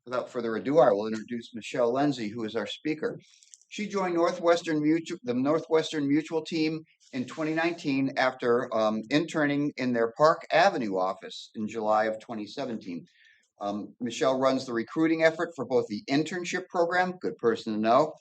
without further ado, I will introduce Michelle Lenzi, who is our speaker. She joined the Northwestern Mutual team in 2019 after interning in their Park Avenue office in July of 2017. Michelle runs the recruiting effort for both the internship program, good person to know,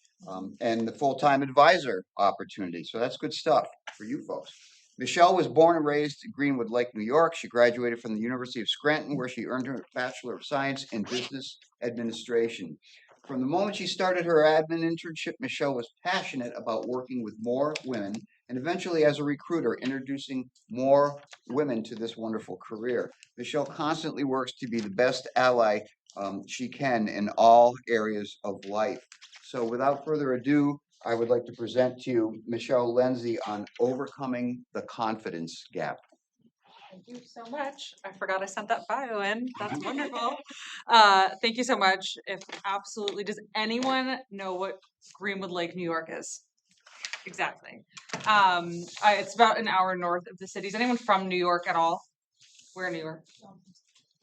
and the full-time advisor opportunity. So that's good stuff for you folks. Michelle was born and raised in Greenwood Lake, New York. She graduated from the University of Scranton, where she earned her Bachelor of Science in Business Administration. From the moment she started her admin internship, Michelle was passionate about working with more women and eventually, as a recruiter, introducing more women to this wonderful career. Michelle constantly works to be the best ally she can in all areas of life. So without further ado, I would like to present to you Michelle Lenzi on overcoming the confidence gap. Thank you so much. I forgot I sent that bio in. That's wonderful. Thank you so much. If absolutely, does anyone know what Greenwood Lake, New York is? Exactly. It's about an hour north of the city. Is anyone from New York at all? Where in New York?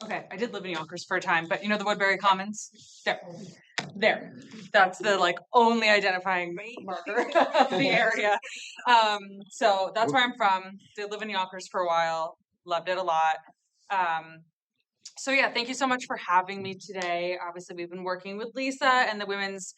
Okay, I did live in Yonkers for a time, but you know the Woodbury Commons? There. That's the only identifying marker of the area. So that's where I'm from. Did live in Yonkers for a while. Loved it a lot. So yeah, thank you so much for having me today. Obviously, we've been working with Lisa and the Women's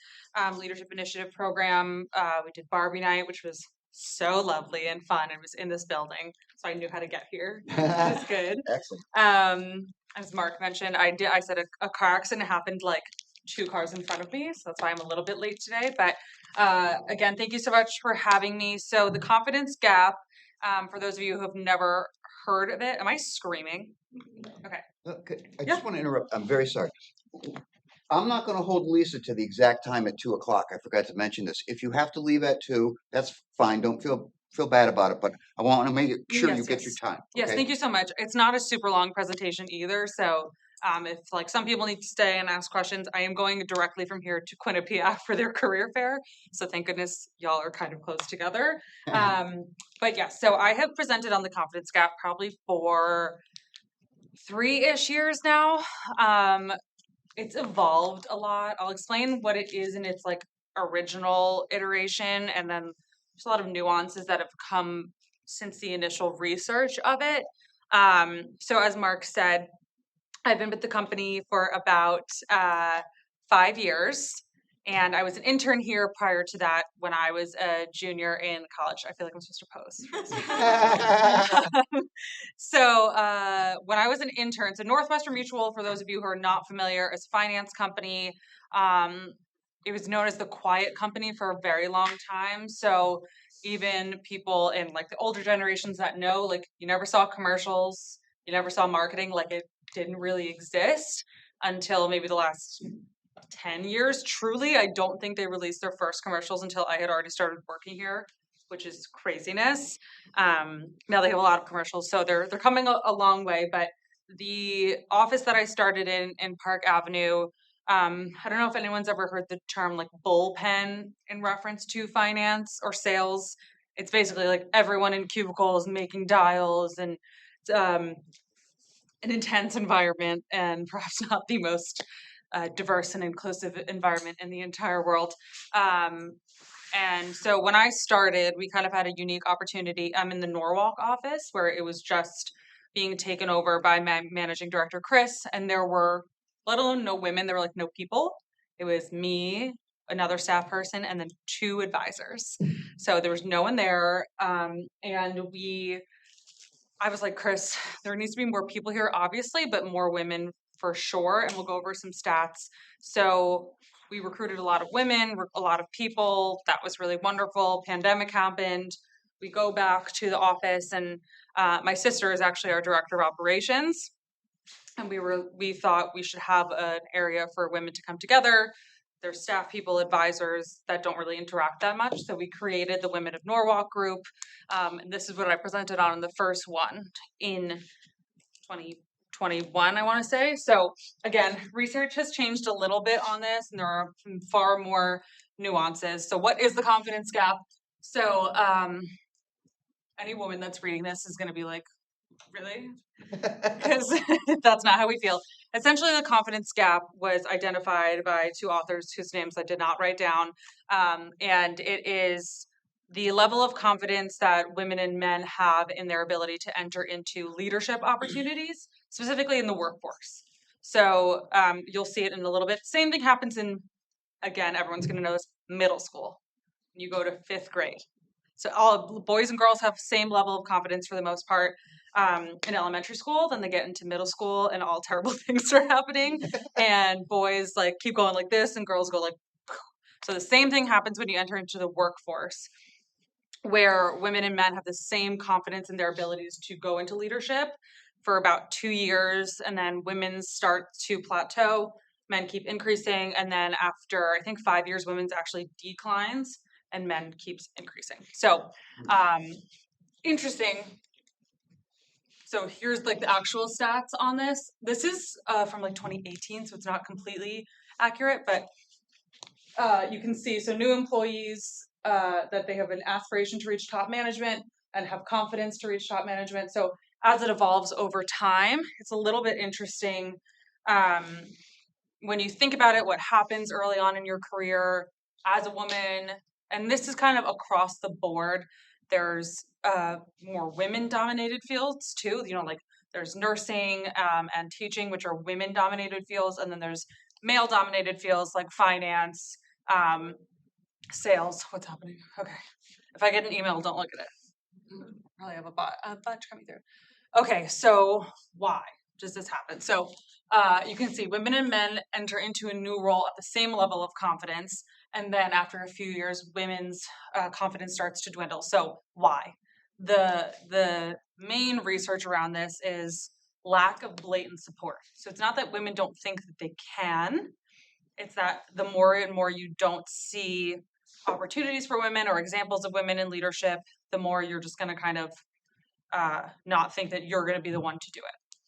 Leadership Initiative program. We did Barbie Night, which was so lovely and fun. It was in this building, so I knew how to get here. It was good. Excellent. As Mark mentioned, I said a car accident happened like 2 cars in front of me, so that's why I'm a little bit late today. But again, thank you so much for having me. So the confidence gap, for those of you who have never heard of it, am I screaming? Okay. I just want to interrupt. I'm very sorry. I'm not going to hold Lisa to the exact time at 2 o'clock. I forgot to mention this. If you have to leave at 2, that's fine. Don't feel bad about it. But I want to make sure you get your time. Yes, Okay? thank you so much. It's not a super long presentation either. So if some people need to stay and ask questions, I am going directly from here to Quinnipiac for their career fair. So thank goodness y'all are kind of close together. But yeah, so I have presented on the confidence gap probably for 3-ish years now. It's evolved a lot. I'll explain what it is in its original iteration, and then there's a lot of nuances that have come since the initial research of it. So as Mark said, I've been with the company for about 5 years, and I was an intern here prior to that when I was a junior in college. I feel like I'm supposed to pose. So when I was an intern, so Northwestern Mutual, for those of you who are not familiar, is a finance company. It was known as the quiet company for a very long time. So even people in the older generations that know, you never saw commercials, you never saw marketing, it didn't really exist until maybe the last 10 years. Truly, I don't think they released their first commercials until I had already started working here, which is craziness. Now they have a lot of commercials, so they're coming a long way. But the office that I started in Park Avenue, I don't know if anyone's ever heard the term bullpen in reference to finance or sales. It's basically everyone in cubicles making dials, and it's an intense environment, and perhaps not the most diverse and inclusive environment in the entire world. And so when I started, we kind of had a unique opportunity. I'm in the Norwalk office, where it was just being taken over by managing director Chris, and there were, let alone no women, there were no people. It was me, another staff person, and then 2 advisors. So there was no one there, and I was like, Chris, there needs to be more people here, obviously, but more women for sure. And we'll go over some stats. So we recruited a lot of women, a lot of people. That was really wonderful. Pandemic happened. We go back to the office, and my sister is actually our director of operations. And we thought we should have an area for women to come together. There's staff people, advisors that don't really interact that much. So we created the Women of Norwalk group. And this is what I presented on in the first one in 2021, I want to say. So again, research has changed a little bit on this, and there are far more nuances. So what is the confidence gap? So any woman that's reading this is going to be like, Really? Because that's not how we feel. Essentially, the confidence gap was identified by two authors whose names I did not write down. And it is the level of confidence that women and men have in their ability to enter into leadership opportunities, specifically in the workforce. So you'll see it in a little bit. Same thing happens in, again, everyone's going to know this, middle school. You go to fifth grade. So all boys and girls have same level of confidence for the most part in elementary school. Then they get into middle school, and all terrible things are happening. And boys like keep going like this, and girls go like. So the same thing happens when you enter into the workforce, where women and men have the same confidence in their abilities to go into leadership for about 2 years, and then women start to plateau. Men keep increasing, and then after I think 5 years, women's actually declines and men keeps increasing. So interesting. So here's like the actual stats on this. This is from like 2018, so it's not completely accurate, but you can see so new employees that they have an aspiration to reach top management and have confidence to reach top management. So as it evolves over time, it's a little bit interesting. Um, when you think about it, what happens early on in your career as a woman, and this is kind of across the board. There's more women-dominated fields too. You know, like there's nursing and teaching, which are women-dominated fields, and then there's male-dominated fields like finance, um, sales. What's happening? Okay, if I get an email, don't look at it. Probably have a bunch coming through. Okay, so why does this happen? So you can see women and men enter into a new role at the same level of confidence, and then after a few years, women's confidence starts to dwindle. So why? The main research around this is lack of blatant support. So it's not that women don't think that they can, it's that the more and more you don't see opportunities for women or examples of women in leadership, the more you're just going to kind of not think that you're going to be the one to do it.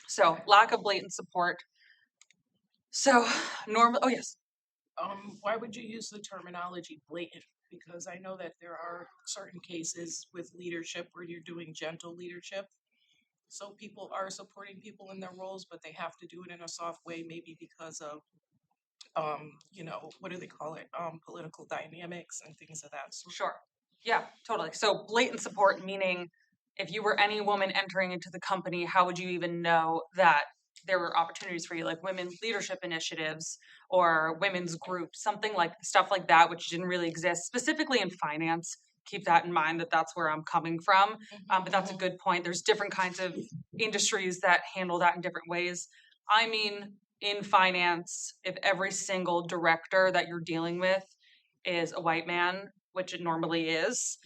So lack of blatant support. So normal. Oh yes. Why would you use the terminology blatant? Because I know that there are certain cases with leadership where you're doing gentle leadership. So people are supporting people in their roles, but they have to do it in a soft way, maybe because of what do they call it? Political dynamics and things of that sort. Sure. Yeah, totally. So blatant support meaning if you were any woman entering into the company, how would you even know that there were opportunities for you, like women leadership initiatives or women's groups, something like stuff like that, which didn't really exist specifically in finance. Keep that in mind that that's where I'm coming from. But that's a good point. There's different kinds of industries that handle that in different ways. I mean, in finance, if every single director that you're dealing with is a white man, which it normally is.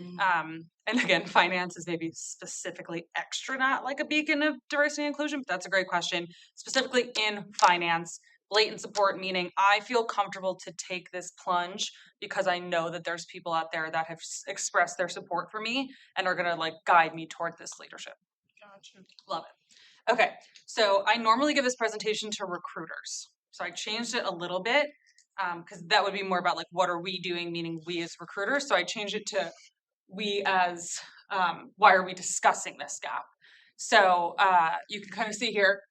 And again, finance is maybe specifically extra not like a beacon of diversity and inclusion, but that's a great question. Specifically in finance, blatant support meaning I feel comfortable to take this plunge because I know that there's people out there that have expressed their support for me and are going to like guide me toward this leadership. Gotcha. Love it. Okay, so I normally give this presentation to recruiters. So I changed it a little bit because that would be more about like what are we doing, meaning we as recruiters. So I changed it to we as why are we discussing this gap? So you can kind of see here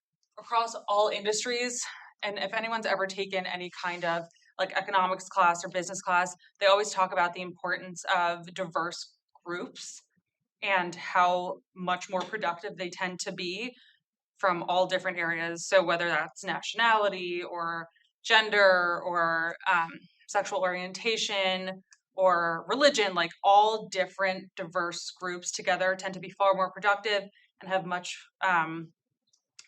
across all industries, and if anyone's ever taken any kind of like economics class or business class, they always talk about the importance of diverse groups and how much more productive they tend to be from all different areas. So whether that's nationality or gender or sexual orientation or religion, like all different diverse groups together tend to be far more productive and have much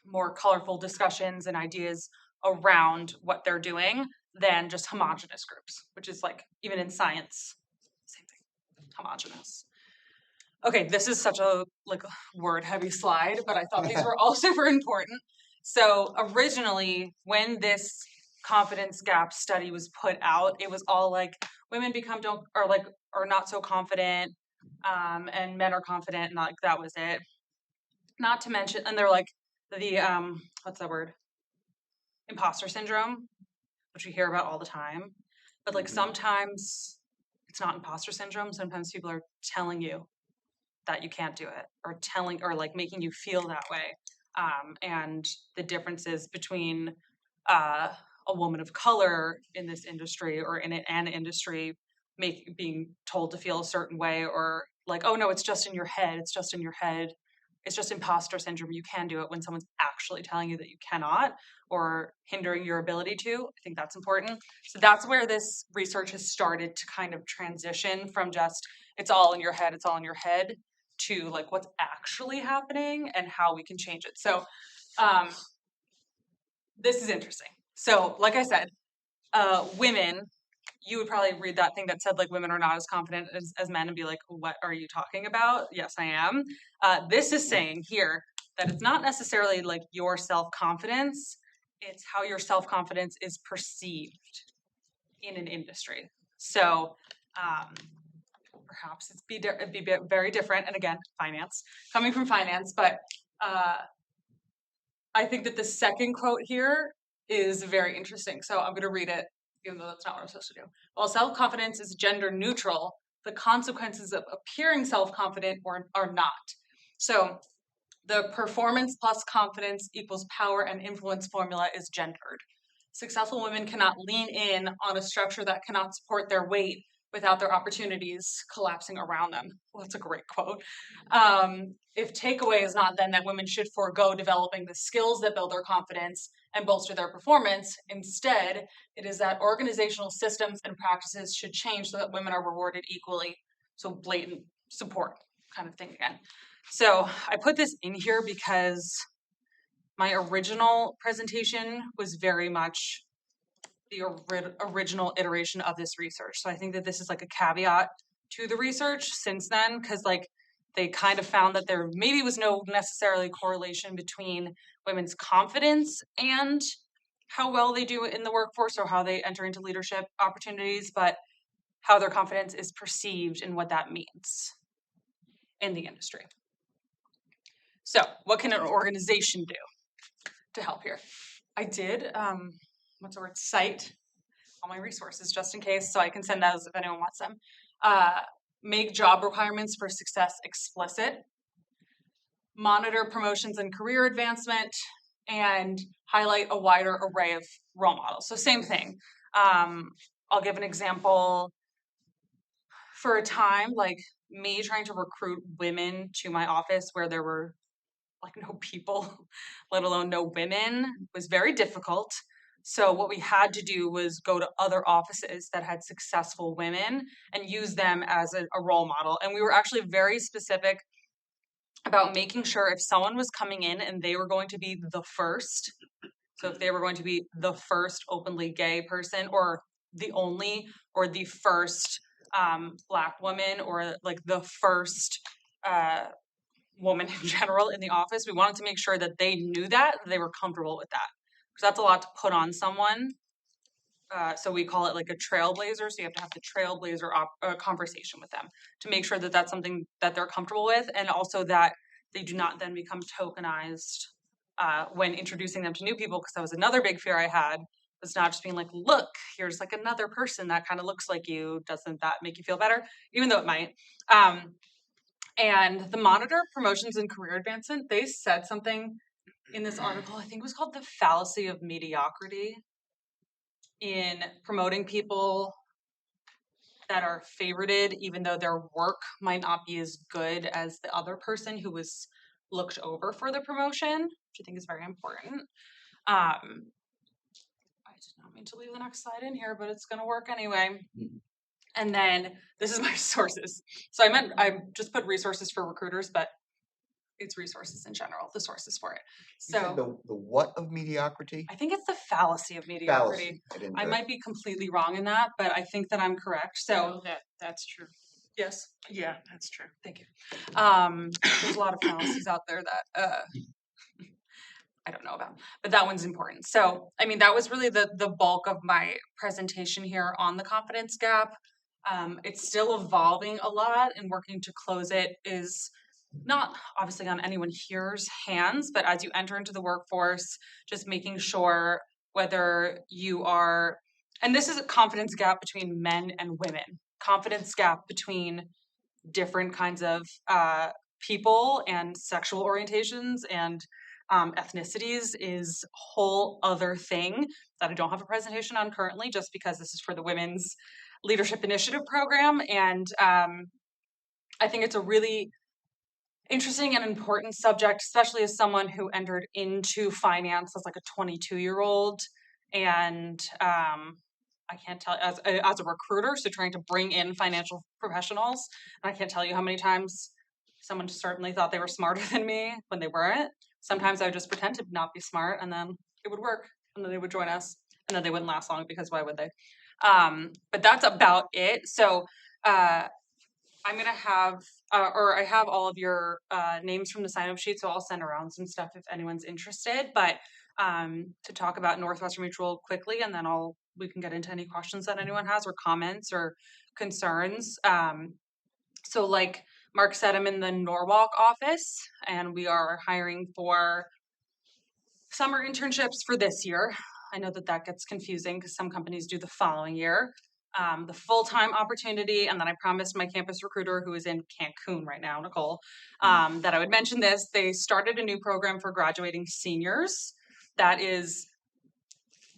more colorful discussions and ideas around what they're doing than just homogenous groups, which is like even in science, same thing, homogenous. Okay, this is such a like word heavy slide, but I thought these were all super important. So originally, when this confidence gap study was put out, it was all like women become don't or like are not so confident, and men are confident, and like that was it. Not to mention, and they're like the what's that word? Imposter syndrome, which we hear about all the time. But like sometimes it's not imposter syndrome. Sometimes people are telling you that you can't do it, or telling, or like making you feel that way. And the differences between a woman of color in this industry or in an industry being told to feel a certain way, or like, oh no, it's just in your head, it's just in your head, it's just imposter syndrome, you can do it, when someone's actually telling you that you cannot or hindering your ability to. I think that's important. So that's where this research has started to kind of transition from just it's all in your head, it's all in your head, to like what's actually happening and how we can change it. So um, this is interesting. So like I said, women, you would probably read that thing that said like women are not as confident as men and be like, what are you talking about? Yes, I am. This is saying here that it's not necessarily like your self-confidence, it's how your self-confidence is perceived in an industry. So perhaps it'd be very different. And again, finance, coming from finance, but I think that the second quote here is very interesting. So I'm going to read it, even though that's not what I'm supposed to do. While self-confidence is gender neutral, the consequences of appearing self-confident are not. So the performance plus confidence equals power and influence formula is gendered. Successful women cannot lean in on a structure that cannot support their weight without their opportunities collapsing around them. Well, that's a great quote. If takeaway is not then that women should forego developing the skills that build their confidence and bolster their performance, instead, it is that organizational systems and practices should change so that women are rewarded equally. So blatant support kind of thing again. So I put this in here because my original presentation was very much the original iteration of this research. So I think that this is like a caveat to the research since then, because like they kind of found that there maybe was no necessarily correlation between women's confidence and how well they do in the workforce or how they enter into leadership opportunities, but how their confidence is perceived and what that means in the industry. So what can an organization do to help here? I did, cite all my resources just in case, so I can send those if anyone wants them. Make job requirements for success explicit, monitor promotions and career advancement, and highlight a wider array of role models. So same thing. I'll give an example. For a time, like me trying to recruit women to my office where there were like no people, let alone no women, was very difficult. So what we had to do was go to other offices that had successful women and use them as a role model. And we were actually very specific about making sure if someone was coming in and they were going to be the first, so if they were going to be the first openly gay person or the only or the first Black woman or like the first woman in general in the office, we wanted to make sure that they knew that they were comfortable with that, because that's a lot to put on someone. So we call it like a trailblazer. So you have to have the trailblazer conversation with them to make sure that that's something that they're comfortable with, and also that they do not then become tokenized when introducing them to new people. Because that was another big fear I had, was not just being like, look, here's like another person that kind of looks like you. Doesn't that make you feel better? Even though it might. And the monitor promotions and career advancement, they said something in this article, I think it was called the fallacy of mediocrity, in promoting people that are favorited, even though their work might not be as good as the other person who was looked over for the promotion, which I think is very important. I did not mean to leave the next slide in here, but it's going to work anyway. And then this is my sources. So I just put resources for recruiters, but it's resources in general, the sources for it. You said So the what of mediocrity? I think it's the fallacy of mediocrity. Fallacy. I didn't I hear it. might be completely wrong in that, but I think that I'm correct. So No, that's true. yes, Yeah, that's true. thank you. There's a lot of fallacies out there that I don't know about, but that one's important. So, I mean, that was really the bulk of my presentation here on the confidence gap. It's still evolving a lot, and working to close it is not obviously on anyone here's hands, but as you enter into the workforce, just making sure whether you are, and this is a confidence gap between men and women, confidence gap between different kinds of people and sexual orientations and ethnicities is a whole other thing that I don't have a presentation on currently, just because this is for the Women's Leadership Initiative program. And I think it's a really interesting and important subject, especially as someone who entered into finance as like a 22-year-old. And I can't tell as a recruiter, so trying to bring in financial professionals. And I can't tell you how many times someone certainly thought they were smarter than me when they weren't. Sometimes I would just pretend to not be smart, and then it would work, and then they would join us, and then they wouldn't last long because why would they? But that's about it. So uh, I'm gonna have, or I have all of your names from the sign-up sheet, so I'll send around some stuff if anyone's interested. But to talk about Northwestern Mutual quickly, and then we can get into any questions that anyone has, or comments, or concerns. So, like Mark said, I'm in the Norwalk office, and we are hiring for summer internships for this year. I know that that gets confusing because some companies do the following year. The full-time opportunity, and then I promised my campus recruiter, who is in Cancun right now, Nicole, that I would mention this. They started a new program for graduating seniors that is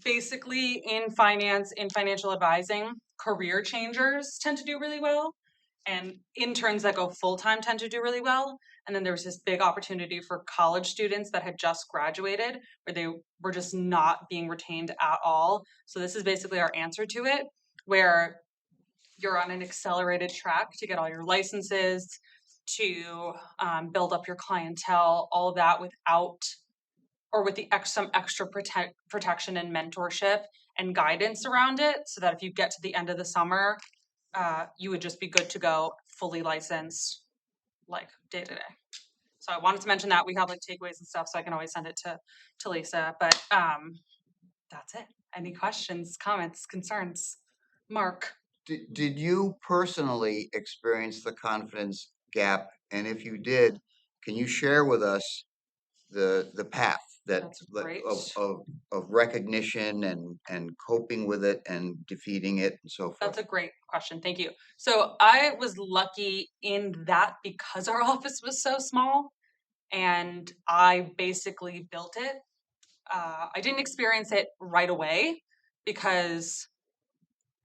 basically in finance, in financial advising. Career changers tend to do really well, and interns that go full-time tend to do really well. And then there was this big opportunity for college students that had just graduated where they were just not being retained at all. So this is basically our answer to it, where you're on an accelerated track to get all your licenses, to build up your clientele, all of that without, or with some extra protection and mentorship and guidance around it, so that if you get to the end of the summer, you would just be good to go, fully licensed, like day to day. So I wanted to mention that we have like takeaways and stuff, so I can always send it to Lisa. But that's it. Any questions, comments, concerns? Mark. Did you personally experience the confidence gap? And if you did, can you share with us the path that That's great. of recognition and coping with it and defeating it and so forth? That's a great question. Thank you. So I was lucky in that because our office was so small and I basically built it. I didn't experience it right away because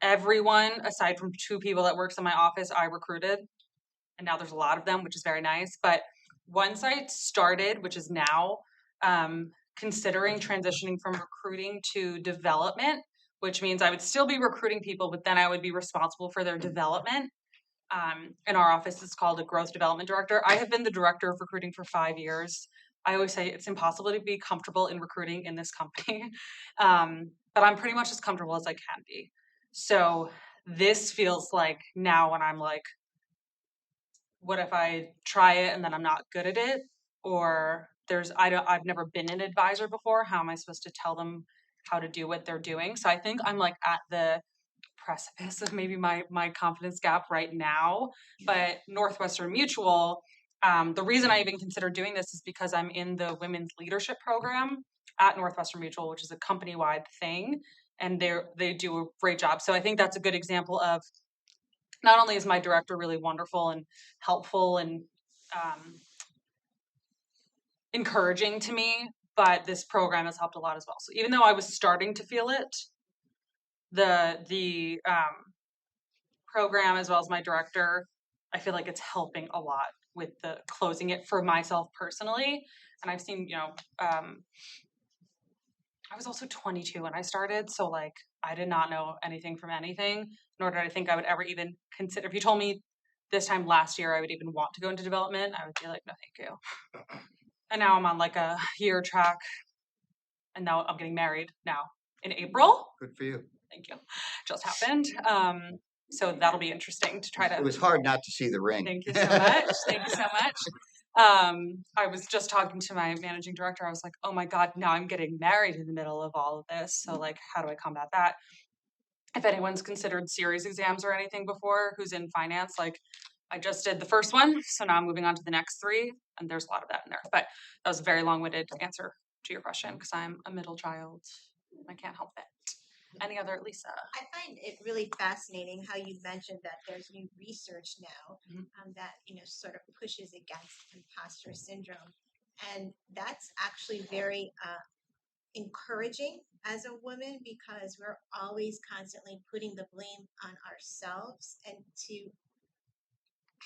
everyone, aside from 2 people that works in my office, I recruited. And now there's a lot of them, which is very nice. But once I started, which is now, considering transitioning from recruiting to development, which means I would still be recruiting people, but then I would be responsible for their development. In our office, it's called a growth development director. I have been the director of recruiting for 5 years. I always say it's impossible to be comfortable in recruiting in this company, but I'm pretty much as comfortable as I can be. So this feels like now when I'm like, what if I try it and then I'm not good at it? Or I've never been an advisor before. How am I supposed to tell them how to do what they're doing? So I think I'm like at the precipice of maybe my confidence gap right now. But Northwestern Mutual, the reason I even consider doing this is because I'm in the women's leadership program at Northwestern Mutual, which is a company-wide thing, and they do a great job. So I think that's a good example of, not only is my director really wonderful and helpful and encouraging to me, but this program has helped a lot as well. So even though I was starting to feel it, the program as well as my director, I feel like it's helping a lot with the closing it for myself personally. And I've seen, I was also 22 when I started, so like I did not know anything from anything, nor did I think I would ever even consider. If you told me this time last year I would even want to go into development, I would be like, no, thank you. And now I'm on like a year track, and now I'm getting married now in April. Good for you. Thank you. Just happened. So that'll be interesting to try to. It was hard not to see the ring. Thank you so much. Thank you so much. I was just talking to my managing director. I was like, oh my God, now I'm getting married in the middle of all of this. So like, how do I combat that? If anyone's considered series exams or anything before, who's in finance, like I just did the first one. So now I'm moving on to the next 3, and there's a lot of that in there. But that was a very long-winded answer to your question because I'm a middle child. I can't help it. Any other, Lisa? I find it really fascinating how you mentioned that there's new research now that sort of pushes against imposter syndrome, and that's actually very encouraging as a woman because we're always constantly putting the blame on ourselves, and to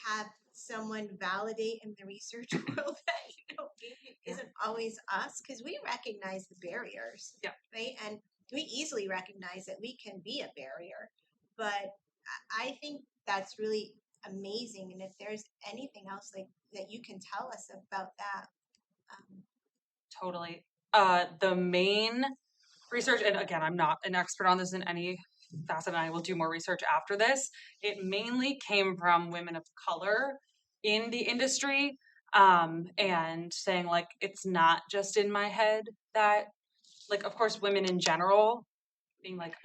have someone validate in the research world that maybe it isn't always us, because we recognize the barriers, Yeah. right? And we easily recognize that we can be a barrier, but I think that's really amazing. And if there's anything else like that you can tell us about that. Totally. The main research, and again, I'm not an expert on this in any facet, and I will do more research after this. It mainly came from women of color in the industry, and saying like it's not just in my head that, like, of course, women in general being like,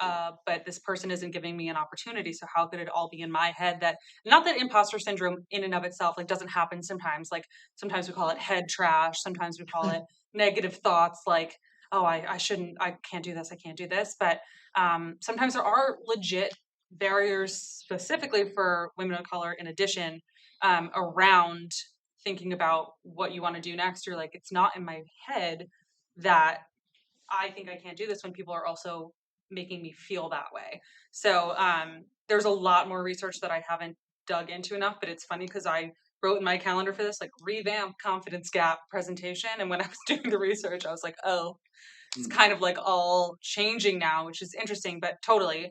but this person isn't giving me an opportunity, so how could it all be in my head? That, not that imposter syndrome in and of itself like doesn't happen sometimes. Like sometimes we call it head trash, sometimes we call it negative thoughts like, oh, I shouldn't, I can't do this, I can't do this. But sometimes there are legit barriers specifically for women of color in addition, around thinking about what you want to do next. You're like, it's not in my head that I think I can't do this, when people are also making me feel that way. So there's a lot more research that I haven't dug into enough, but it's funny because I wrote in my calendar for this like revamp confidence gap presentation. And when I was doing the research, I was like, oh, it's kind of like all changing now, which is interesting, but totally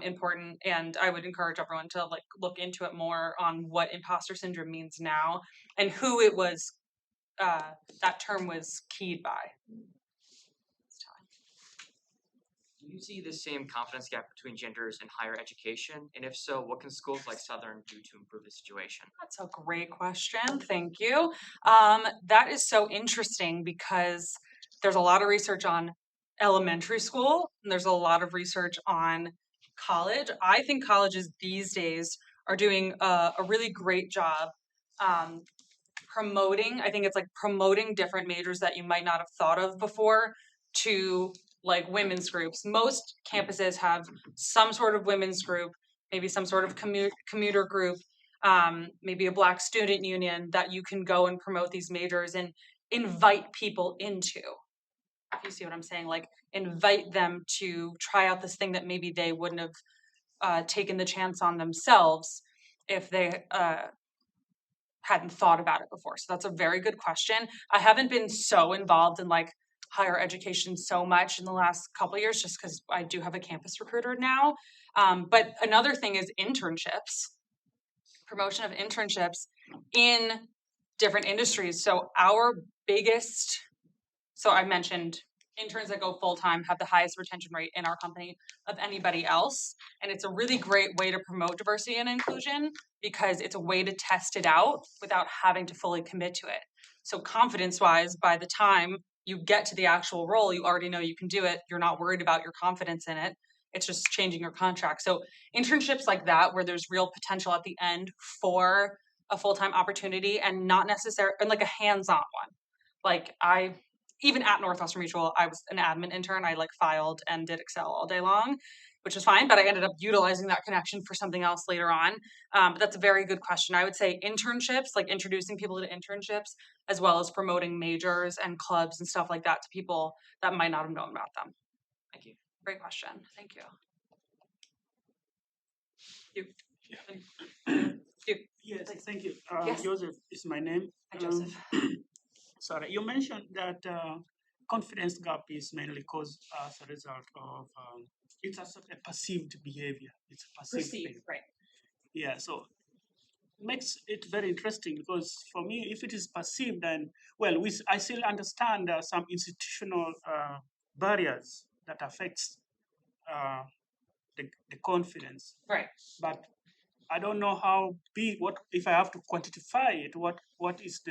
important. And I would encourage everyone to like look into it more on what imposter syndrome means now and who it was, that term was keyed by. Do you see the same confidence gap between genders in higher education? And if so, what can schools like Southern do to improve the situation? That's a great question. Thank you. That is so interesting because there's a lot of research on elementary school and there's a lot of research on college. I think colleges these days are doing a really great job um, promoting. I think it's like promoting different majors that you might not have thought of before to like women's groups. Most campuses have some sort of women's group, maybe some sort of commuter group, maybe a Black student union that you can go and promote these majors and invite people into. If you see what I'm saying, like invite them to try out this thing that maybe they wouldn't have taken the chance on themselves if they hadn't thought about it before. So that's a very good question. I haven't been so involved in like higher education so much in the last couple of years, just because I do have a campus recruiter now. But another thing is internships, promotion of internships in different industries. So our biggest, so I mentioned interns that go full time have the highest retention rate in our company of anybody else. And it's a really great way to promote diversity and inclusion because it's a way to test it out without having to fully commit to it. So confidence wise, by the time you get to the actual role, you already know you can do it. You're not worried about your confidence in it. It's just changing your contract. So internships like that, where there's real potential at the end for a full-time opportunity and not necessarily, and like a hands-on one. Like even at Northwestern Mutual, I was an admin intern. I like filed and did Excel all day long, which was fine, but I ended up utilizing that connection for something else later on. But that's a very good question. I would say internships, like introducing people to internships, as well as promoting majors and clubs and stuff like that to people that might not have known about them. Thank you. Great question. Thank you. You. Yes, thank you. Yes. Joseph is my name. Hi, Joseph. Sorry, you mentioned that confidence gap is mainly caused as a result of it's a sort of perceived behavior. It's a perceived thing. Perceived, right. Yeah, so makes it very interesting because for me, if it is perceived, then well, I still understand some institutional barriers that affects the confidence. Right. But I don't know how big. What if I have to quantify it? What is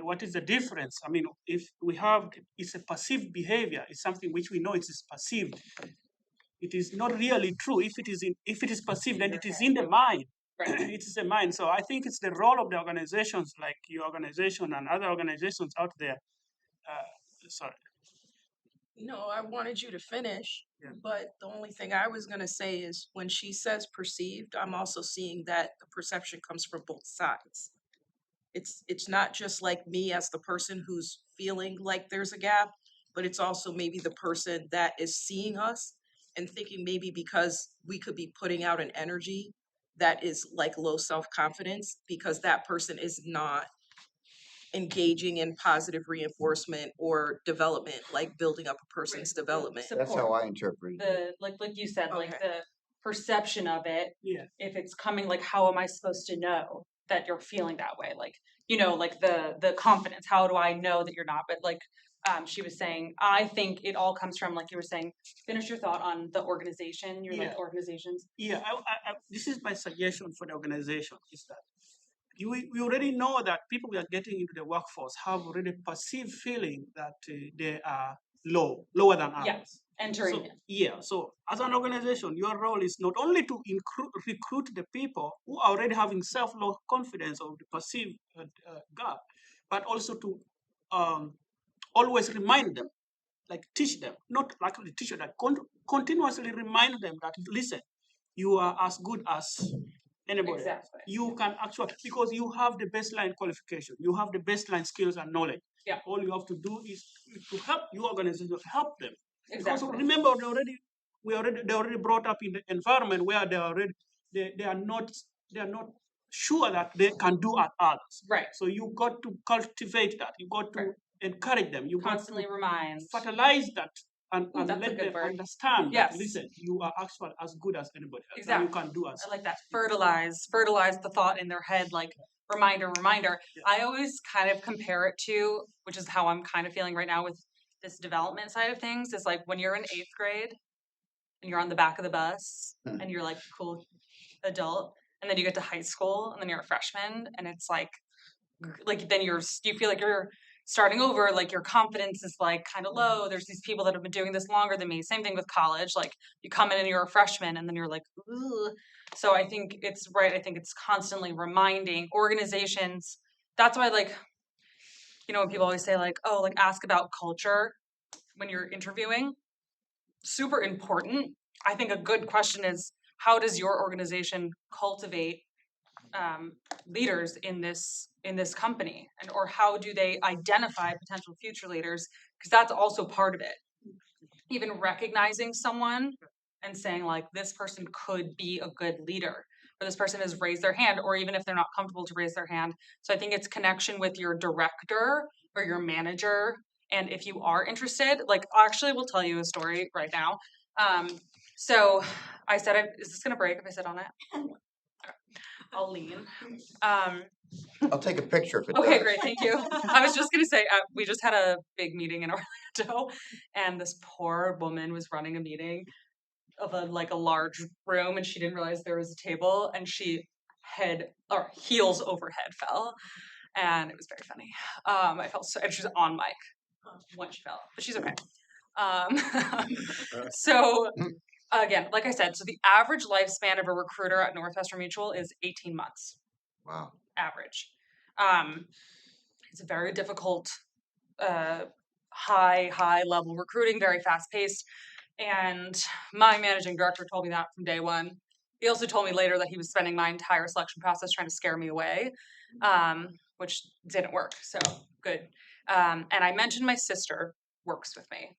what is the difference? I mean, if we have it's a perceived behavior, it's something which we know it is perceived. It is not really true. If it is perceived, then it is in the mind. Right. It is the mind. So I think it's the role of the organizations like your organization and other organizations out there. Sorry. No, I wanted you to finish, Yeah. but the only thing I was gonna say is when she says perceived, I'm also seeing that the perception comes from both sides. It's not just like me as the person who's feeling like there's a gap, but it's also maybe the person that is seeing us and thinking maybe because we could be putting out an energy that is like low self-confidence because that person is not engaging in positive reinforcement or development, like building up a person's the development. That's how support, I interpret it. the like you said, like Okay. the perception of it. Yeah. If it's coming, like how am I supposed to know that you're feeling that way? Like, you know, like the confidence. How do I know that you're not? But like she was saying, I think it all comes from, like you were saying, finish your thought on the organization, your like Yeah. organizations. Yeah, this is my suggestion for the organization is that we already know that people who are getting into the workforce have already perceived feeling that they are lower than others. Yeah, entering So, in. yeah, so as an organization, your role is not only to recruit the people who are already having self-low confidence or the perceived gap, but also to always remind them, like teach them, not like the teacher, that continuously remind them that listen, you are as good as anybody else. Exactly. You can actually, because you have the baseline qualification, you have the baseline skills and knowledge. Yeah. All you have to do is to help your organization, help them. Because Exactly. remember, they already brought up in the environment where they are not sure that they can do at others. Right. So you got to cultivate that. You got to Right. encourage them. You got Constantly to remind. fertilize that and Ooh, that's a let good them word. understand Yes. that listen, you are actually as good as anybody else. Exactly. And you can do as I like that. Fertilize the thought in their head, like reminder. Yeah. I always kind of compare it to, which is how I'm kind of feeling right now with this development side of things, is like when you're in 8th grade and you're on the back of the bus and you're like cool adult, and then you get to high school and then you're a freshman and it's like then you feel like you're starting over, like your confidence is like kind of low. There's these people that have been doing this longer than me. Same thing with college. Like you come in and you're a freshman and then you're like, ooh. So I think it's right. I think it's constantly reminding organizations. That's why, like, you know, when people always say like, oh, like ask about culture when you're interviewing, super important. I think a good question is, how does your organization cultivate leaders in this company, and or how do they identify potential future leaders, because that's also part of it. Even recognizing someone and saying like this person could be a good leader, or this person has raised their hand, or even if they're not comfortable to raise their hand. So I think it's connection with your director or your manager. And if you are interested, like actually we'll tell you a story right now. So I said, is this gonna break if I sit on it? I'll lean. I'll take a picture if it Okay, does. great, thank you. I was just gonna say, we just had a big meeting in Orlando, and this poor woman was running a meeting of a large room, and she didn't realize there was a table, and she heels over head fell, and it was very funny. I felt so, and she was on mic when she fell, but she's okay. So again, like I said, so the average lifespan of a recruiter at Northwestern Mutual is 18 months. Wow. Average. It's a very difficult, high level recruiting, very fast paced. And my managing director told me that from day one. He also told me later that he was spending my entire selection process trying to scare me away, which didn't work. So good. And I mentioned my sister works with me.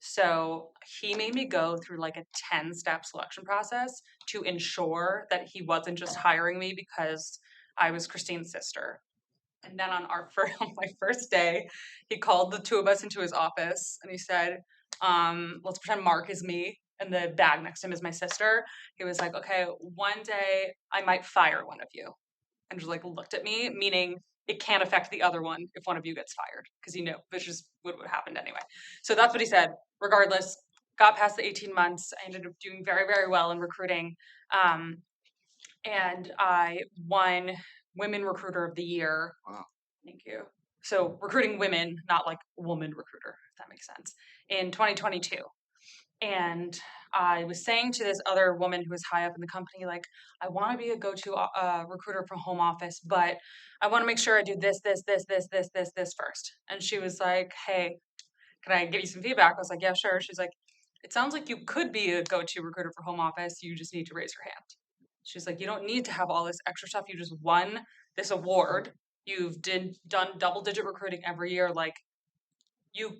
So he made me go through like a 10-step selection process to ensure that he wasn't just hiring me because I was Christine's sister. And then on on my first day, he called the two of us into his office and he said, let's pretend Mark is me and the bag next to him is my sister. He was like, okay, one day I might fire one of you. And just like looked at me, meaning it can't affect the other one if one of you gets fired, because you know, which is what would happen anyway. So that's what he said. Regardless, got past the 18 months. I ended up doing very, very well in recruiting. And I won Women Recruiter of the Year. Wow. Thank you. So recruiting women, not like woman recruiter, if that makes sense, in 2022. And I was saying to this other woman who was high up in the company, like, I want to be a go-to recruiter for home office, but I want to make sure I do this first. And she was like, hey, can I give you some feedback? I was like, yeah, sure. She's like, it sounds like you could be a go-to recruiter for home office. You just need to raise your hand. She's like, you don't need to have all this extra stuff. You just won this award. You've done double-digit recruiting every year. Like, you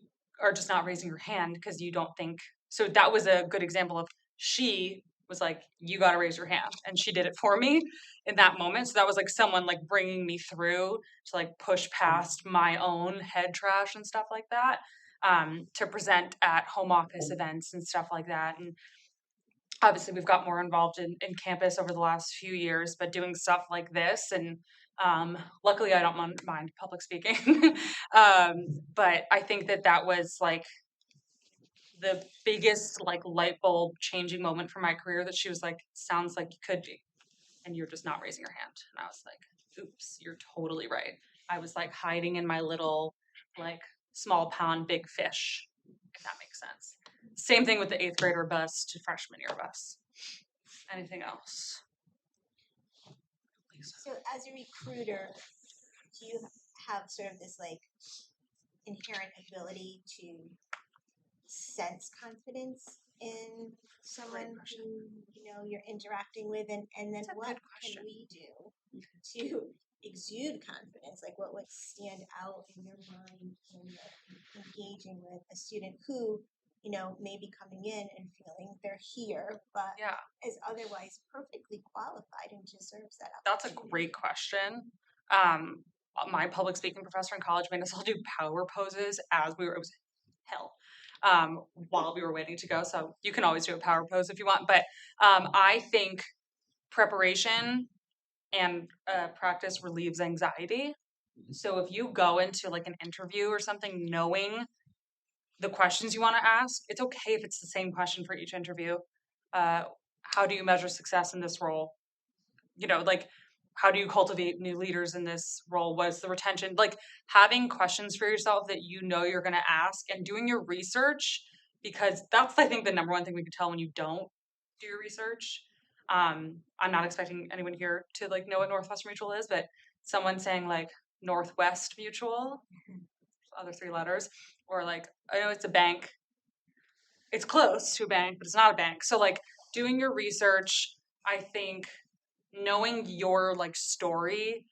are just not raising your hand because you don't think. So that was a good example of she was like, you got to raise your hand, and she did it for me in that moment. So that was like someone like bringing me through to like push past my own head trash and stuff like that, to present at home office events and stuff like that. And obviously we've got more involved in campus over the last few years, but doing stuff like this, and luckily I don't mind public speaking. But I think that was like the biggest like light bulb changing moment for my career, that she was like, sounds like you could be, and you're just not raising your hand. And I was like, oops, you're totally right. I was like hiding in my little like small pond big fish, if that makes sense. Same thing with the 8th grader bus to freshman year bus. Anything else? So as a recruiter, do you have sort of this like inherent ability to sense confidence in someone who you're interacting with, and then That's a what good can question. we do to exude confidence? Like what would stand out in your mind when you're engaging with a student who may be coming in and feeling they're here, but Yeah, is otherwise perfectly qualified and deserves that that's a opportunity? great question. My public speaking professor in college made us all do power poses as it was hell, while we were waiting to go. So you can always do a power pose if you want. But I think preparation and practice relieves anxiety. So if you go into like an interview or something knowing the questions you want to ask, it's okay if it's the same question for each interview. How do you measure success in this role? Like, how do you cultivate new leaders in this role? What's the retention? Like, having questions for yourself that you're going to ask, and doing your research, because that's, I think, the number one thing we can tell when you don't do your research. I'm not expecting anyone here to like know what Northwestern Mutual is, but someone saying like Northwest Mutual, other 3 letters, or like, I know it's a bank. It's close to a bank, but it's not a bank. So like doing your research, I think knowing your like story,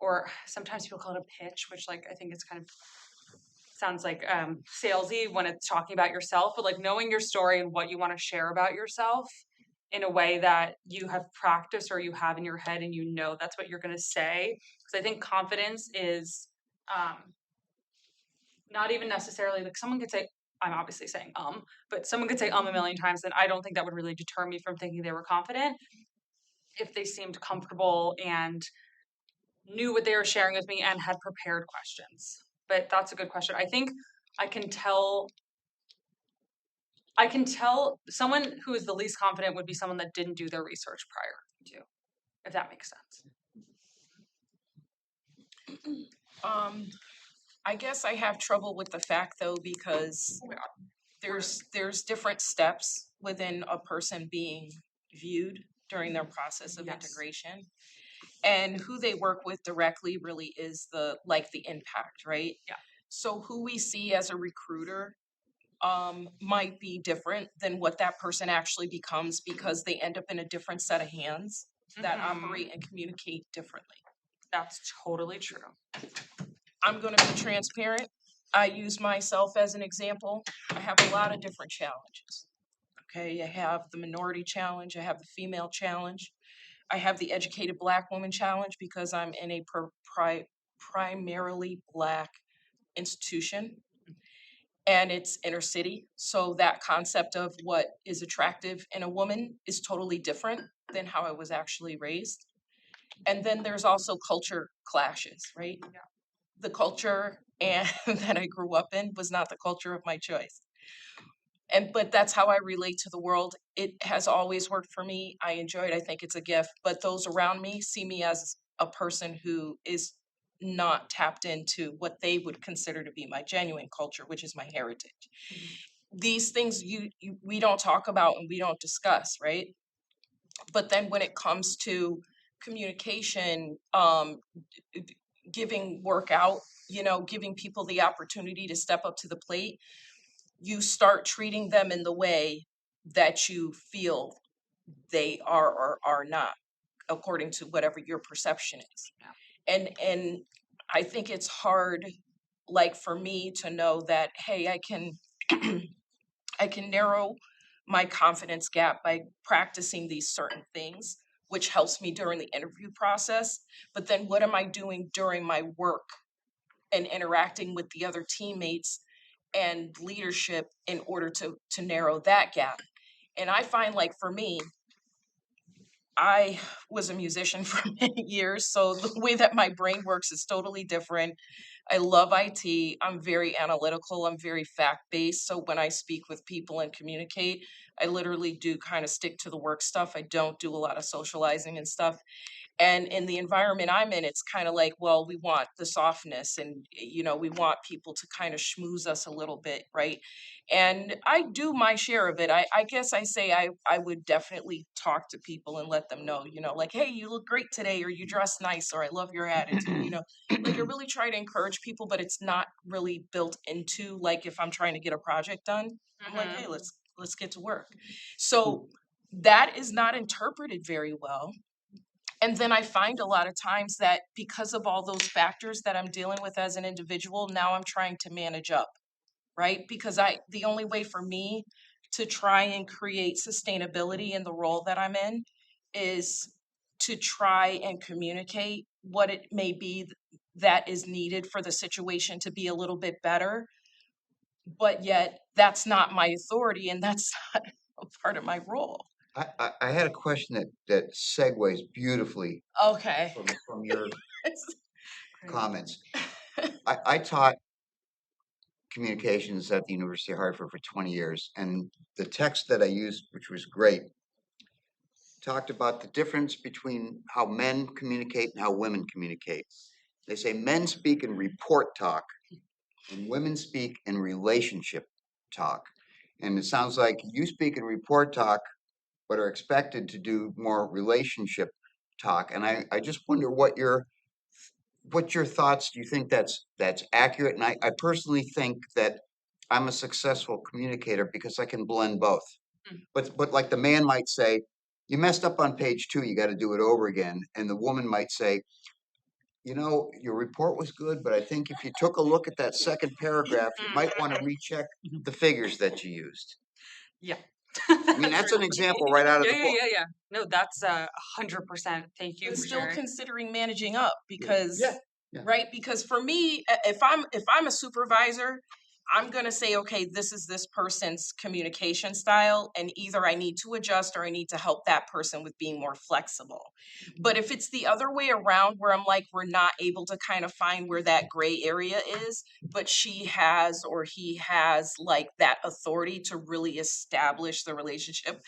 or sometimes people call it a pitch, which like I think it's kind of sounds like salesy when it's talking about yourself, but like knowing your story and what you want to share about yourself in a way that you have practiced or you have in your head, and that's what you're going to say. Because I think confidence is not even necessarily like, someone could say, I'm obviously saying but someone could say a million times, and I don't think that would really deter me from thinking they were confident if they seemed comfortable and knew what they were sharing with me and had prepared questions. But that's a good question. I think I can tell someone who is the least confident would be someone that didn't do their research prior to, if that makes sense. I guess I have trouble with the fact though, because there's different steps within a person being viewed during their process of Yes. integration. And who they work with directly really is the impact, right? Yeah. So who we see as a recruiter might be different than what that person actually becomes, because they end up in a different set of hands that Mhm. operate and communicate differently. That's totally true. I'm going to be transparent. I use myself as an example. I have a lot of different challenges. Okay, I have the minority challenge, I have the female challenge, I have the educated Black woman challenge because I'm in a primarily Black institution, and it's inner city. So that concept of what is attractive in a woman is totally different than how I was actually raised. And then there's also culture clashes, right? Yeah. The culture and that I grew up in was not the culture of my choice. But that's how I relate to the world. It has always worked for me. I enjoy it. I think it's a gift. But those around me see me as a person who is not tapped into what they would consider to be my genuine culture, which is my heritage. These things we don't talk about and we don't discuss, right? But then when it comes to communication, giving work out, giving people the opportunity to step up to the plate, you start treating them in the way that you feel they are or are not, according to whatever your perception is. And I think it's hard, like for me to know that, hey, I can I can narrow my confidence gap by practicing these certain things, which helps me during the interview process. But then what am I doing during my work and interacting with the other teammates and leadership in order to narrow that gap? And I find, like, for me, I was a musician for many years, so the way that my brain works is totally different. I love IT. I'm very analytical. I'm very fact-based. So when I speak with people and communicate, I literally do kind of stick to the work stuff. I don't do a lot of socializing and stuff. And in the environment I'm in, it's kind of like, well, we want the softness and, we want people to kind of schmooze us a little bit, right? And I do my share of it. I guess I say I would definitely talk to people and let them know, like, hey, you look great today, or you dress nice, or I love your attitude, like I really try to encourage people, but it's not really built into, like, if I'm trying to get a project done, I'm like, hey, let's get to work. So that is not interpreted very well. And then I find a lot of times that because of all those factors that I'm dealing with as an individual, now I'm trying to manage up, right? Because the only way for me to try and create sustainability in the role that I'm in is to try and communicate what it may be that is needed for the situation to be a little bit better. But yet that's not my authority and that's not a part of my role. I had a question that segues beautifully Okay. from your Great. comments. I taught communications at the University of Hartford for 20 years, and the text that I used, which was great, talked about the difference between how men communicate and how women communicate. They say men speak in report talk and women speak in relationship talk. And it sounds like you speak in report talk, but are expected to do more relationship talk. And I just wonder what's your thoughts? Do you think that's accurate? And I personally think that I'm a successful communicator because I can blend both. But like the man might say, you messed up on page 2, you got to do it over again. And the woman might say, your report was good, but I think if you took a look at that second paragraph, you might want to recheck the figures that you used. Yeah. I mean, that's an example right out of the book. Yeah. No, that's 100%. Thank you But for still sharing. considering managing up because Yeah. right, because for me, if I'm a supervisor, I'm gonna say, okay, this is this person's communication style, and either I need to adjust or I need to help that person with being more flexible. But if it's the other way around where I'm like, we're not able to kind of find where that gray area is, but she has or he has like that authority to really establish the relationship,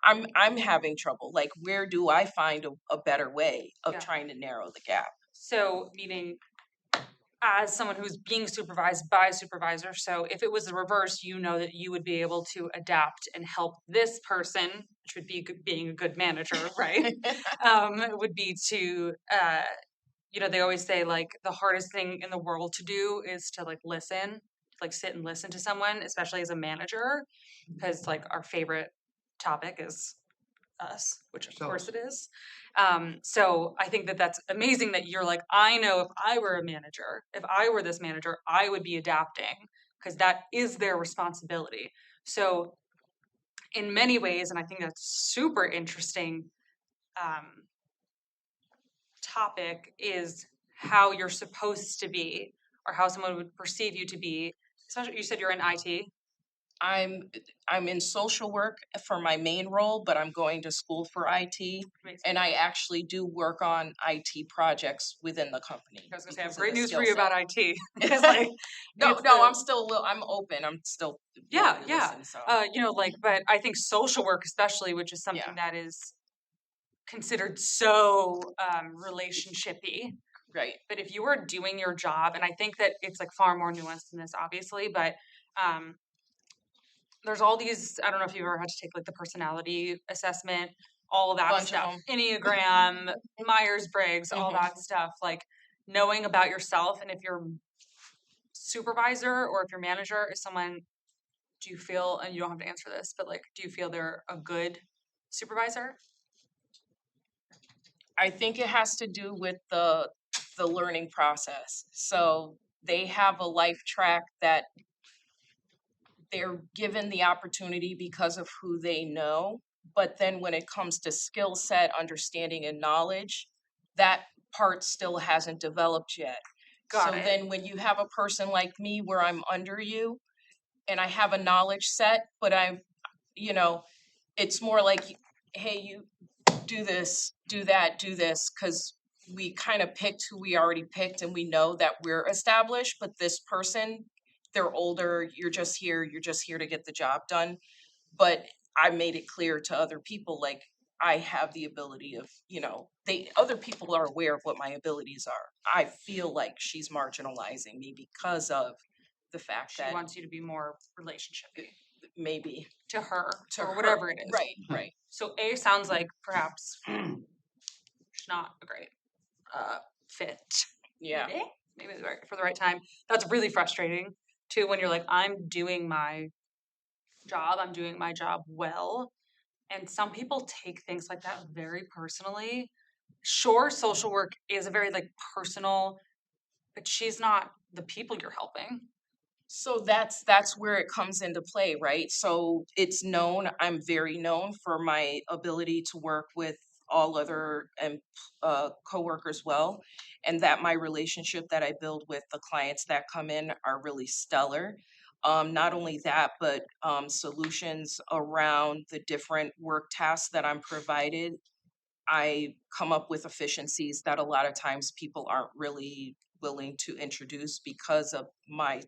I'm having trouble. Like, where do I find a better way of Yeah. trying to narrow the gap? So, meaning as someone who's being supervised by a supervisor, so if it was the reverse, you know that you would be able to adapt and help this person, which would be being a good manager, right? Would be to, they always say like the hardest thing in the world to do is to like listen, like sit and listen to someone, especially as a manager, because like our favorite topic is us, which of course it is. So I think that that's amazing that you're like, I know if I were a manager, if I were this manager, I would be adapting because that is their responsibility. So in many ways, and I think that's super interesting topic is how you're supposed to be or how someone would perceive you to be. Especially, you said you're in IT. I'm in social work for my main role, but I'm going to school for IT, Amazing. and I actually do work on IT projects within the company. I was gonna say, I have because of great the news for skill you set. about IT. Because like, No, it's I'm still I'm open. I'm still willing to listen, so. but I think social work especially, which is something Yeah. that is considered so relationshipy. Right. But if you are doing your job, and I think that it's like far more nuanced than this, obviously, but there's all these, I don't know if you've ever had to take like the personality assessment, all of that Bunch of stuff, them. Enneagram, Myers-Briggs, all Mhm. that stuff. Like knowing about yourself and if your supervisor or if your manager is someone, do you feel, and you don't have to answer this, but like, do you feel they're a good supervisor? I think it has to do with the learning process. So they have a life track that they're given the opportunity because of who they know. But then when it comes to skill set, understanding, and knowledge, that part still hasn't developed yet. Got So it. then when you have a person like me where I'm under you and I have a knowledge set, but you know, it's more like, hey, you do this, do that, do this, because we kind of picked who we already picked and we know that we're established, but this person, they're older, you're just here to get the job done. But I made it clear to other people, like, I have the ability of, other people are aware of what my abilities are. I feel like she's marginalizing me because of the fact She that wants you to be more relationshipy maybe to her to or her- whatever it is. Right. So A sounds like perhaps she's not a great fit. Yeah. Maybe for the right time. That's really frustrating too when you're like, I'm doing my job well. And some people take things like that very personally. Sure, social work is a very like personal, but she's not the people you're helping. So that's where it comes into play, right? So it's known, I'm very known for my ability to work with all other coworkers well, and that my relationship that I build with the clients that come in are really stellar. Not only that, but solutions around the different work tasks that I'm provided. I come up with efficiencies that a lot of times people aren't really willing to introduce because of my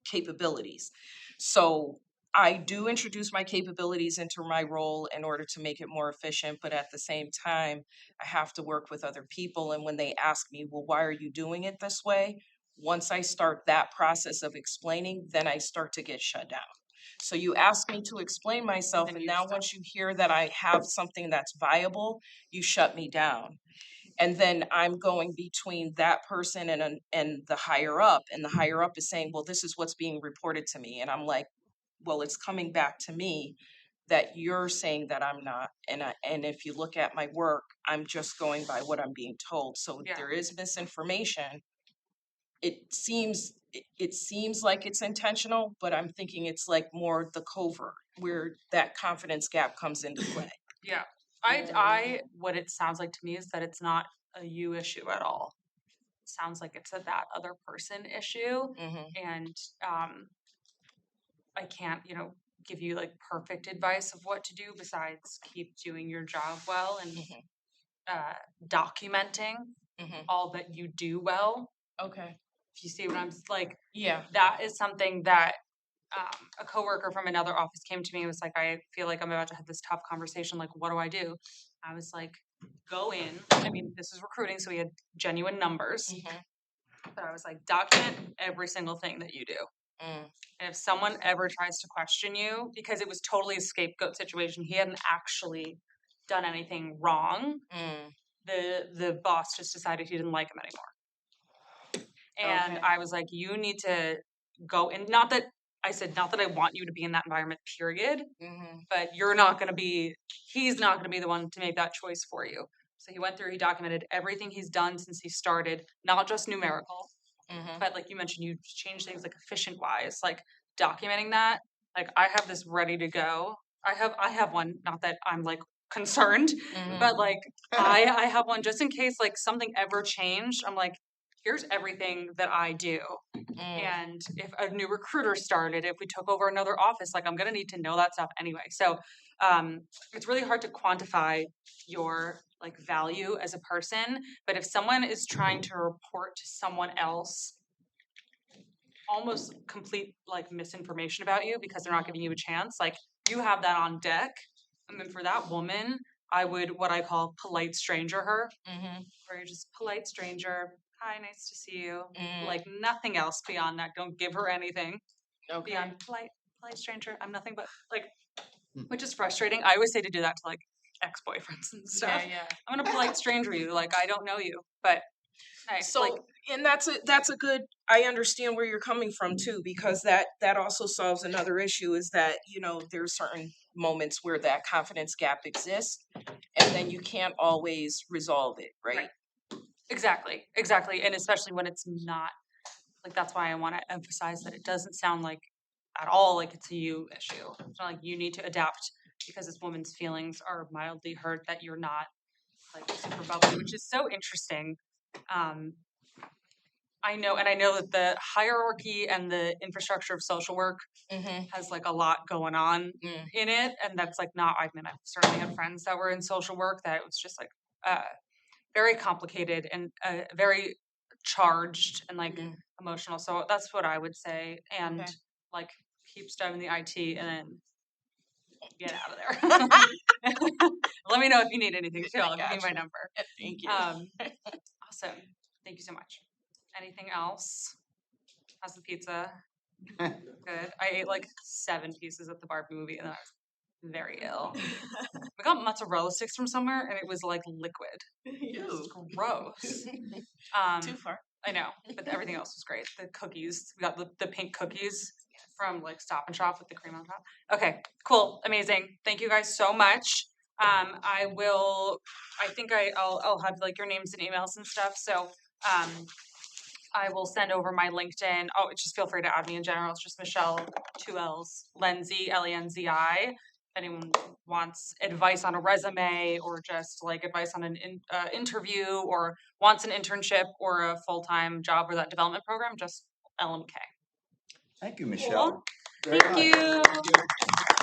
capabilities. So I do introduce my capabilities into my role in order to make it more efficient, but at the same time, I have to work with other people. And when they ask me, well, why are you doing it this way? Once I start that process of explaining, then I start to get shut down. So you ask me to explain myself, Then and you now stop. once you hear that I have something that's viable, you shut me down. And then I'm going between that person and the higher up, and the higher up is saying, well, this is what's being reported to me, and I'm like, well, it's coming back to me that you're saying that I'm not, and if you look at my work, I'm just going by what I'm being told. So Yeah. there is misinformation. It seems like it's intentional, but I'm thinking it's like more the covert where that confidence gap comes into play. Yeah. I what it sounds like to me is that it's not a you issue at all. It sounds like it's a that other person issue. Mhm. And I can't, give you like perfect advice of what to do besides keep doing your job well and Mhm. documenting Mhm. all that you do well. Okay. If you see what I'm like, Yeah. that is something that a coworker from another office came to me and was like, I feel like I'm about to have this tough conversation. Like, what do I do? I was like, go in. I mean, this is recruiting, so we had genuine numbers. Mhm. But I was like, document every single thing that you do. Mm. And if someone ever tries to question you, because it was totally a scapegoat situation, he hadn't actually done anything wrong. Mm. The boss just decided he didn't like him anymore. And Okay. I was like, you need to go in. Not that I want you to be in that environment, period, Mhm. but he's not going to be the one to make that choice for you. So he went through, he documented everything he's done since he started, not just numerical, Mhm. but like you mentioned, you change things like efficient wise, like documenting that. Like I have this ready to go. I have one, not that I'm like concerned, Mhm. but like I have one just in case like something ever changed. I'm like, here's everything that I do. Mm. And if a new recruiter started, if we took over another office, like I'm gonna need to know that stuff anyway. So it's really hard to quantify your like value as a person. But if someone is trying to report to someone else almost complete like misinformation about you because they're not giving you a chance, like you have that on deck. And then for that woman, I would what I call polite stranger her, Mhm. where you're just polite stranger. Hi, nice to see you. Mm. Like nothing else beyond that. Don't give her anything Okay. beyond polite stranger. I'm nothing but like, Hmm. which is frustrating. I always say to do that to like ex-boyfriends and stuff. Yeah. I'm gonna polite stranger you. Like I don't know you, but Nice. So, Like, and that's a good, I understand where you're coming from too, because that also solves another issue is that, there's certain moments where that confidence gap exists and then you can't always resolve it, right? exactly, exactly. And especially when it's not, like, that's why I want to emphasize that it doesn't sound like at all like it's a you issue. It's not like you need to adapt because this woman's feelings are mildly hurt that you're not like super bubbly, which is so interesting. Um, I know that the hierarchy and the infrastructure of social work Mm-hmm. has like a lot going on Mm. in it, and that's like not. I mean, I've certainly had friends that were in social work that it was just like very complicated and very charged and like Mm. emotional. So that's what I would say, and Okay. like keep studying the IT and then get out of there. Let me know if you need anything too. I'll give you my Gotcha. number. Thank you. Awesome. Thank you so much. Anything else? How's the pizza? Good. I ate like 7 pieces at the Barbie movie and then I was very ill. We got mozzarella sticks from somewhere and it was like liquid. It was Ew. gross. Too far. I know, but everything else was great. The cookies, we got the pink cookies from like Stop and Shop with the cream on top. Okay, cool, amazing. Thank you guys so much. I think I'll have like your names and emails and stuff. So I will send over my LinkedIn. Oh, just feel free to add me in general. It's just Michelle, 2 L's, Lenzi, Lenzi. If anyone wants advice on a resume or just like advice on an interview or wants an internship or a full-time job or that development program, just LMK. Thank you, Michelle. Thank Very much. you.